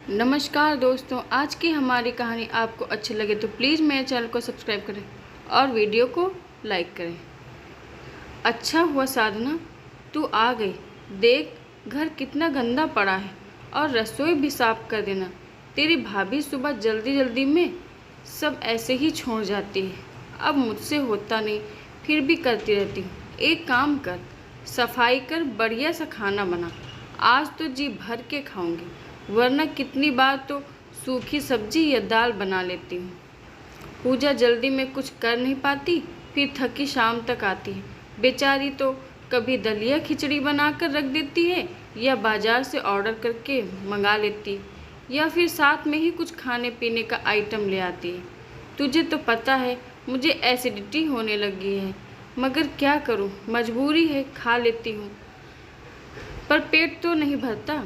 नमस्कार दोस्तों, आज की हमारी कहानी आपको अच्छी लगे तो प्लीज़ मेरे चैनल को सब्सक्राइब करें और वीडियो को लाइक करें। अच्छा हुआ साधना, तू आ गई। देख, घर कितना गंदा पड़ा है और रसोई भी साफ कर देना। तेरी भाभी सुबह जल्दी जल्दी में सब ऐसे ही छोड़ जाती है। अब मुझसे होता नहीं, फिर भी करती रहती हूँ। एक काम कर, सफाई कर, बढ़िया सा खाना बना। आज तो जी भर के खाऊंगी, वरना कितनी बार तो सूखी सब्जी या दाल बना लेती हूँ। पूजा जल्दी में कुछ कर नहीं पाती, फिर थकी शाम तक आती है। बेचारी तो कभी दलिया खिचड़ी बनाकर रख देती है, या बाजार से ऑर्डर करके मंगा लेती है, या फिर साथ में ही कुछ खाने पीने का आइटम ले आती है। तुझे तो पता है मुझे एसिडिटी होने लगी है, मगर क्या करूँ, मजबूरी है, खा लेती हूँ। पर पेट तो नहीं भरता।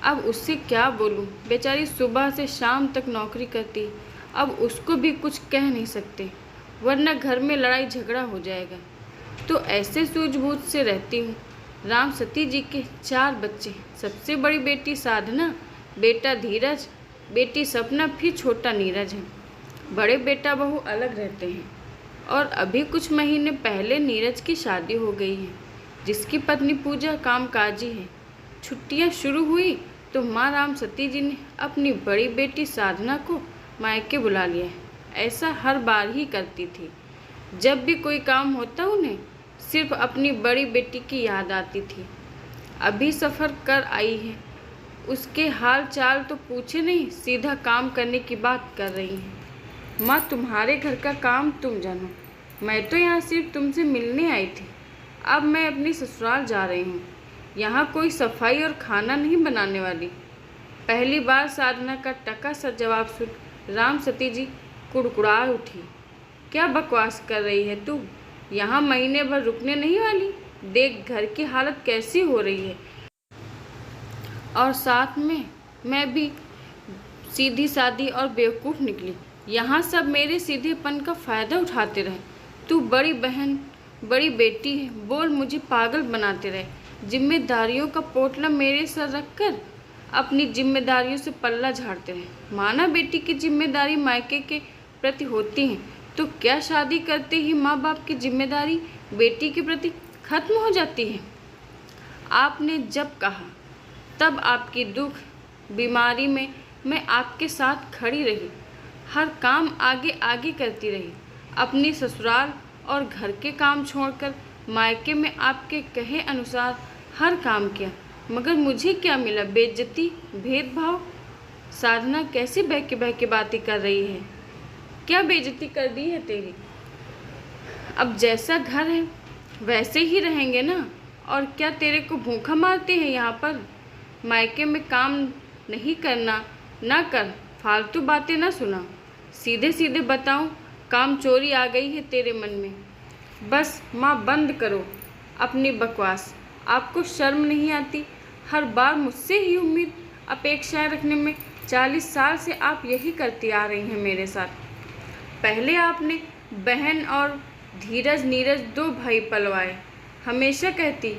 अब उससे क्या बोलूं, बेचारी सुबह से शाम तक नौकरी करती, अब उसको भी कुछ कह नहीं सकते, वरना घर में लड़ाई झगड़ा हो जाएगा। तो ऐसे सूझबूझ से रहती हूँ। राम सती जी के 4 बच्चे, सबसे बड़ी बेटी साधना, बेटा धीरज, बेटी सपना, फिर छोटा नीरज है। बड़े बेटा बहू अलग रहते हैं और अभी कुछ महीने पहले नीरज की शादी हो गई है, जिसकी पत्नी पूजा कामकाजी है। छुट्टियां शुरू हुई तो माँ राम सती जी ने अपनी बड़ी बेटी साधना को मायके बुला लिया है। ऐसा हर बार ही करती थी। जब भी कोई काम होता उन्हें सिर्फ अपनी बड़ी बेटी की याद आती थी। अभी सफ़र कर आई है, उसके हाल चाल तो पूछे नहीं, सीधा काम करने की बात कर रही है। माँ, तुम्हारे घर का काम तुम जानो, मैं तो यहाँ सिर्फ तुमसे मिलने आई थी। अब मैं अपनी ससुराल जा रही हूँ, यहाँ कोई सफाई और खाना नहीं बनाने वाली। पहली बार साधना का टका सा जवाब सुन राम सती जी कुड़कुड़ा उठी। क्या बकवास कर रही है तू? यहाँ महीने भर रुकने नहीं वाली? देख घर की हालत कैसी हो रही है। और साथ में मैं भी सीधी सादी और बेवकूफ़ निकली। यहाँ सब मेरे सीधेपन का फ़ायदा उठाते रहे। तू बड़ी बहन, बड़ी बेटी है, बोल मुझे पागल बनाते रहे। जिम्मेदारियों का पोटला मेरे सर रखकर अपनी जिम्मेदारियों से पल्ला झाड़ते रहे। माना बेटी की जिम्मेदारी मायके के प्रति होती है, तो क्या शादी करते ही माँ बाप की जिम्मेदारी बेटी के प्रति खत्म हो जाती है? आपने जब कहा तब आपकी दुख बीमारी में मैं आपके साथ खड़ी रही, हर काम आगे आगे करती रही। अपनी ससुराल और घर के काम छोड़कर मायके में आपके कहे अनुसार हर काम किया, मगर मुझे क्या मिला? बेइज्जती, भेदभाव। साधना कैसी बह के बातें कर रही है? क्या बेइज्जती कर दी है तेरी? अब जैसा घर है वैसे ही रहेंगे ना। और क्या तेरे को भूखा मारते हैं यहाँ पर? मायके में काम नहीं करना, ना कर, फालतू बातें ना सुना। सीधे सीधे बताऊँ, काम चोरी आ गई है तेरे मन में। बस माँ, बंद करो अपनी बकवास। आपको शर्म नहीं आती? हर बार मुझसे ही उम्मीद अपेक्षाएं रखने में 40 साल से आप यही करती आ रही हैं मेरे साथ। पहले आपने बहन और धीरज नीरज 2 भाई पलवाए। हमेशा कहती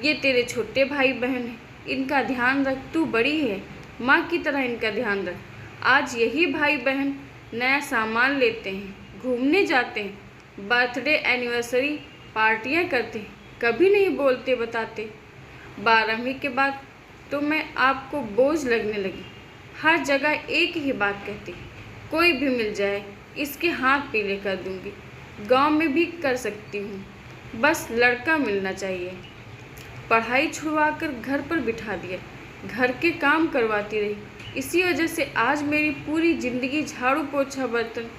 ये तेरे छोटे भाई बहन हैं, इनका ध्यान रख, तू बड़ी है, माँ की तरह इनका ध्यान रख। आज यही भाई बहन नया सामान लेते हैं, घूमने जाते हैं, बर्थडे एनिवर्सरी पार्टियां करते हैं, कभी नहीं बोलते बताते। 12वीं के बाद तो मैं आपको बोझ लगने लगी। हर जगह एक ही बात कहती, कोई भी मिल जाए इसके हाथ पीले कर दूंगी। गांव में भी कर सकती हूँ, बस लड़का मिलना चाहिए। पढ़ाई छुड़वाकर घर पर बिठा दिया, घर के काम करवाती रही। इसी वजह से आज मेरी पूरी ज़िंदगी झाड़ू पोछा बर्तन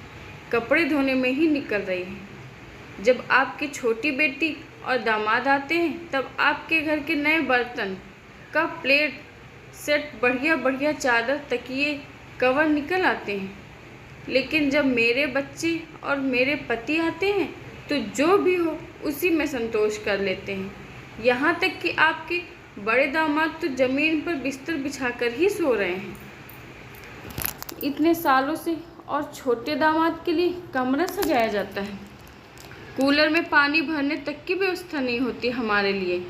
कपड़े धोने में ही निकल रही है। जब आपकी छोटी बेटी और दामाद आते हैं तब आपके घर के नए बर्तन, कप, प्लेट सेट, बढ़िया बढ़िया चादर, तकिए, कवर निकल आते हैं। लेकिन जब मेरे बच्चे और मेरे पति आते हैं तो जो भी हो उसी में संतोष कर लेते हैं। यहाँ तक कि आपके बड़े दामाद तो ज़मीन पर बिस्तर बिछाकर ही सो रहे हैं इतने सालों से, और छोटे दामाद के लिए कमरा सजाया जाता है। कूलर में पानी भरने तक की व्यवस्था नहीं होती हमारे लिए।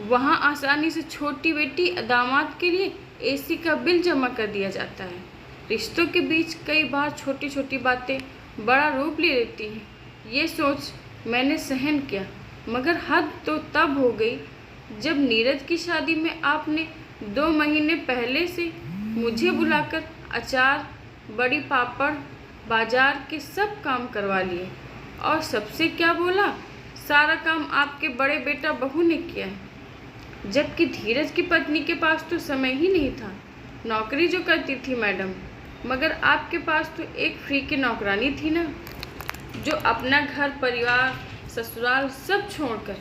वहाँ आसानी से छोटी बेटी दामाद के लिए एसी का बिल जमा कर दिया जाता है। रिश्तों के बीच कई बार छोटी छोटी बातें बड़ा रूप ले लेती हैं। ये सोच मैंने सहन किया, मगर हद तो तब हो गई जब नीरज की शादी में आपने 2 महीने पहले से मुझे बुलाकर अचार, बड़ी पापड़, बाजार के सब काम करवा लिए। और सबसे क्या बोला, सारा काम आपके बड़े बेटा बहू ने किया है। जबकि धीरज की पत्नी के पास तो समय ही नहीं था। नौकरी जो करती थी मैडम, मगर आपके पास तो एक फ्री की नौकरानी थी ना, जो अपना घर परिवार ससुराल सब छोड़कर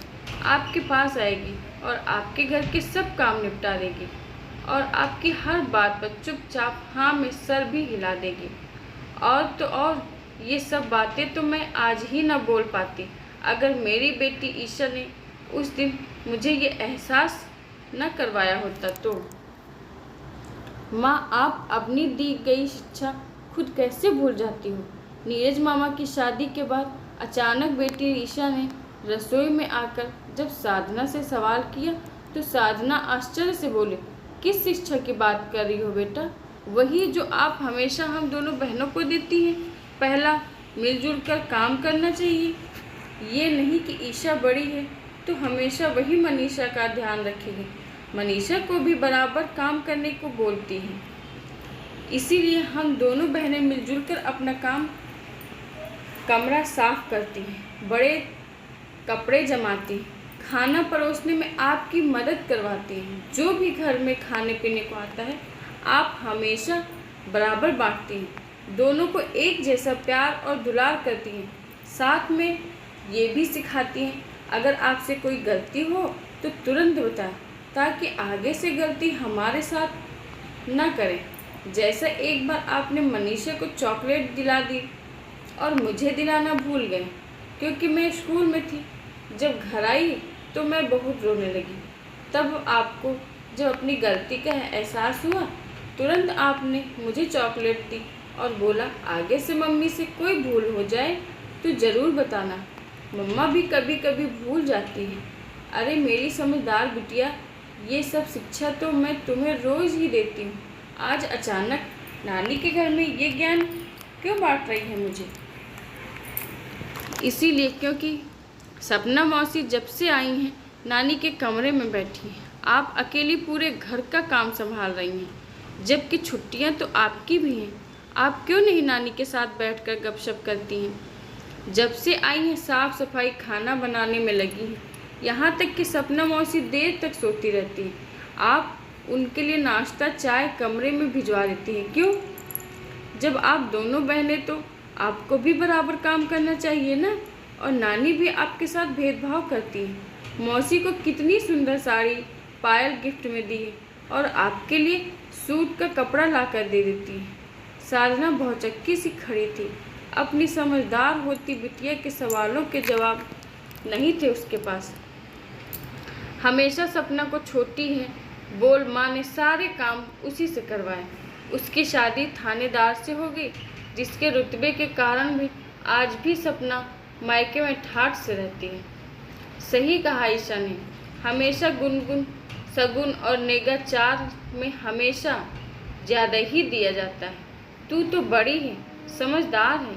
आपके पास आएगी और आपके घर के सब काम निपटा देगी और आपकी हर बात पर चुपचाप हाँ में सर भी हिला देगी। और तो और ये सब बातें तो मैं आज ही ना बोल पाती अगर मेरी बेटी ईशा ने उस दिन मुझे ये एहसास न करवाया होता तो। माँ, आप अपनी दी गई शिक्षा खुद कैसे भूल जाती हो? नीरज मामा की शादी के बाद अचानक बेटी ईशा ने रसोई में आकर जब साधना से सवाल किया तो साधना आश्चर्य से बोली, किस शिक्षा की बात कर रही हो बेटा? वही जो आप हमेशा हम दोनों बहनों को देती हैं। पहला, मिलजुल कर काम करना चाहिए। ये नहीं कि ईशा बड़ी है तो हमेशा वही मनीषा का ध्यान रखेगी, मनीषा को भी बराबर काम करने को बोलती है। इसीलिए हम दोनों बहनें मिलजुल कर अपना काम, कमरा साफ करती हैं, बड़े कपड़े जमाती हैं, खाना परोसने में आपकी मदद करवाती हैं। जो भी घर में खाने पीने को आता है आप हमेशा बराबर बांटती हैं। दोनों को एक जैसा प्यार और दुलार करती हैं। साथ में ये भी सिखाती हैं अगर आपसे कोई गलती हो तो तुरंत बताएं, ताकि आगे से गलती हमारे साथ ना करें। जैसा एक बार आपने मनीषा को चॉकलेट दिला दी और मुझे दिलाना भूल गए क्योंकि मैं स्कूल में थी। जब घर आई तो मैं बहुत रोने लगी। तब आपको जब अपनी गलती का एहसास हुआ तुरंत आपने मुझे चॉकलेट दी और बोला, आगे से मम्मी से कोई भूल हो जाए तो ज़रूर बताना, मम्मा भी कभी कभी भूल जाती है। अरे मेरी समझदार बिटिया, ये सब शिक्षा तो मैं तुम्हें रोज़ ही देती हूँ। आज अचानक नानी के घर में ये ज्ञान क्यों बांट रही है मुझे? इसीलिए क्योंकि सपना मौसी जब से आई हैं नानी के कमरे में बैठी हैं। आप अकेली पूरे घर का काम संभाल रही हैं, जबकि छुट्टियां तो आपकी भी हैं। आप क्यों नहीं नानी के साथ बैठकर गपशप करती हैं? जब से आई हैं साफ सफाई खाना बनाने में लगी हैं। यहाँ तक कि सपना मौसी देर तक सोती रहती हैं। आप उनके लिए नाश्ता चाय कमरे में भिजवा देती हैं। क्यों? जब आप दोनों बहनें तो आपको भी बराबर काम करना चाहिए ना। और नानी भी आपके साथ भेदभाव करती है। मौसी को कितनी सुंदर साड़ी पायल गिफ्ट में दी है और आपके लिए सूट का कपड़ा ला कर दे देती है। साधना भौचक्की सी खड़ी थी। अपनी समझदार होती बिटिया के सवालों के जवाब नहीं थे उसके पास। हमेशा सपना को छोटी है बोल माँ ने सारे काम उसी से करवाए। उसकी शादी थानेदार से हो गई, जिसके रुतबे के कारण भी आज भी सपना मायके में ठाठ से रहती है। सही कहा ईशा ने, हमेशा गुनगुन सगुन और नेगा चार में हमेशा ज़्यादा ही दिया जाता है। तू तो बड़ी है, समझदार है,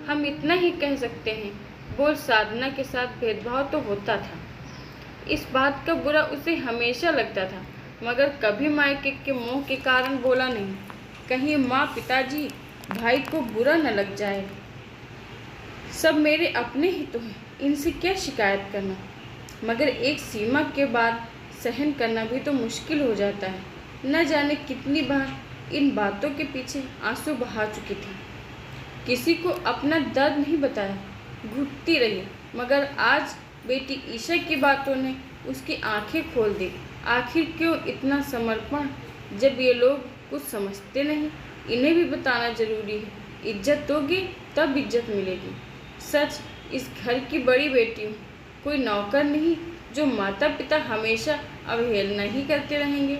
हम इतना ही कह सकते हैं। बोल साधना के साथ भेदभाव तो होता था, इस बात का बुरा उसे हमेशा लगता था, मगर कभी मायके के मोह के कारण बोला नहीं। कहीं माँ पिताजी भाई को बुरा न लग जाए। सब मेरे अपने ही तो हैं, इनसे क्या शिकायत करना। मगर एक सीमा के बाद सहन करना भी तो मुश्किल हो जाता है। न जाने कितनी बार इन बातों के पीछे आंसू बहा चुकी थी। किसी को अपना दर्द नहीं बताया, घुटती रही। मगर आज बेटी ईशा की बातों ने उसकी आंखें खोल दी। आखिर क्यों इतना समर्पण, जब ये लोग कुछ समझते नहीं। इन्हें भी बताना जरूरी है। इज्जत दोगे तब इज्जत मिलेगी। सच, इस घर की बड़ी बेटी हूँ, कोई नौकर नहीं जो माता पिता हमेशा अवहेलना ही करते रहेंगे।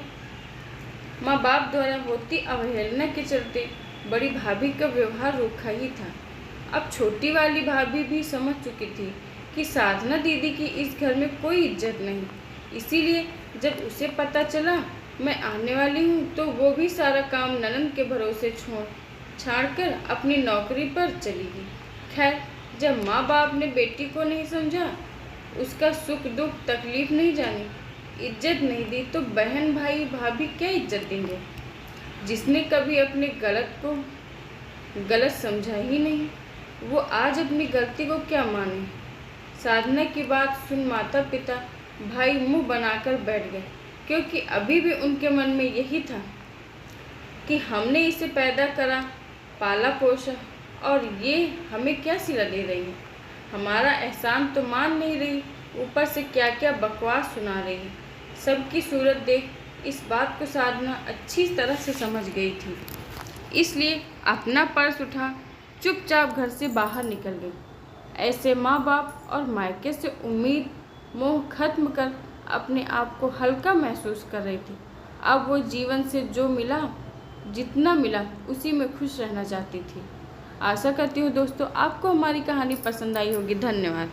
माँ बाप द्वारा होती अवहेलना के चलते बड़ी भाभी का व्यवहार रूखा ही था। अब छोटी वाली भाभी भी समझ चुकी थी कि साधना दीदी की इस घर में कोई इज्जत नहीं। इसीलिए जब उसे पता चला मैं आने वाली हूँ तो वो भी सारा काम ननद के भरोसे छोड़ छाड़ कर अपनी नौकरी पर चली गई। खैर, जब माँ बाप ने बेटी को नहीं समझा, उसका सुख दुख तकलीफ नहीं जानी, इज्जत नहीं दी, तो बहन भाई भाभी क्या इज्जत देंगे। जिसने कभी अपने गलत को गलत समझा ही नहीं, वो आज अपनी गलती को क्या माने। साधना की बात सुन माता पिता भाई मुंह बनाकर बैठ गए, क्योंकि अभी भी उनके मन में यही था कि हमने इसे पैदा करा, पाला पोसा, और ये हमें क्या सिला दे रही है। हमारा एहसान तो मान नहीं रही, ऊपर से क्या क्या बकवास सुना रही है। सबकी सूरत देख इस बात को साधना अच्छी तरह से समझ गई थी, इसलिए अपना पर्स उठा चुपचाप घर से बाहर निकल गई। ऐसे माँ बाप और मायके से उम्मीद मोह खत्म कर अपने आप को हल्का महसूस कर रही थी। अब वो जीवन से जो मिला, जितना मिला, उसी में खुश रहना चाहती थी। आशा करती हूँ दोस्तों आपको हमारी कहानी पसंद आई होगी। धन्यवाद।